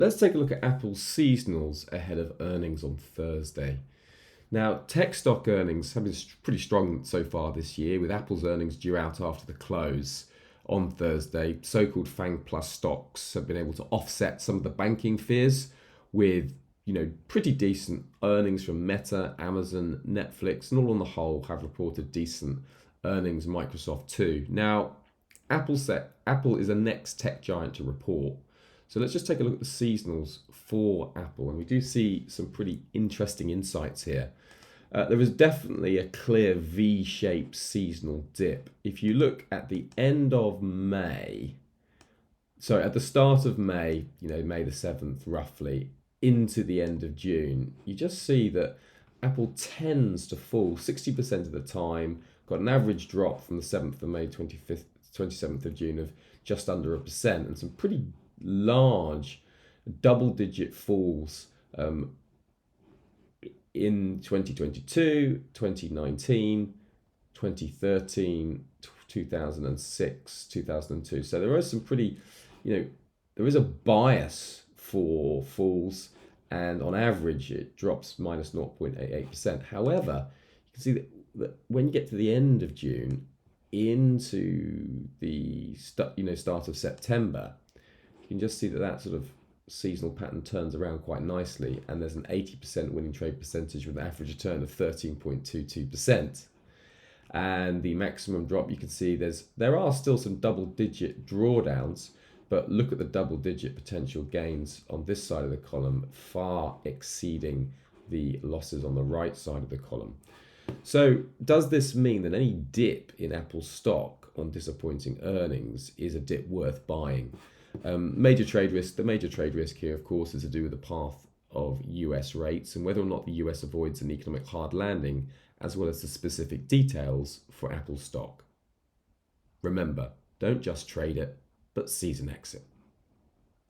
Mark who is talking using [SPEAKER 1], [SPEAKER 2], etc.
[SPEAKER 1] Let's take a look at Apple's seasonals ahead of earnings on Thursday. Now, tech stock earnings have been pretty strong so far this year, with Apple's earnings due out after the close on Thursday. So-called FANG Plus stocks have been able to offset some of the banking fears with pretty decent earnings from Meta, Amazon, Netflix, and all on the whole have reported decent earnings. Microsoft too. Now, Apple is the next tech giant to report. So let's just take a look at the seasonals for Apple, and we do see some pretty interesting insights here. There is definitely a clear V-shaped seasonal dip. If you look at the end of May, so at the start of May, May the 7th roughly, into the end of June, you just see that Apple tends to fall 60% of the time, got an average drop from the 7th of May, 25th, 27th of June of just under 1%, and some pretty large double-digit falls in 2022, 2019, 2013, 2006, 2002. So there are some pretty, there is a bias for falls, and on average it drops minus 0.88%. However, you can see that when you get to the end of June into the start of September, you can just see that sort of seasonal pattern turns around quite nicely, and there's an 80% winning trade percentage with an average return of 13.22%. And the maximum drop, you can see there are still some double-digit drawdowns, but look at the double-digit potential gains on this side of the column, far exceeding the losses on the right side of the column. So does this mean that any dip in Apple stock on disappointing earnings is a dip worth buying? The major trade risk here, of course, is to do with the path of US rates and whether or not the US avoids an economic hard landing, as well as the specific details for Apple stock. Remember, don't just trade it, but Seasonax it.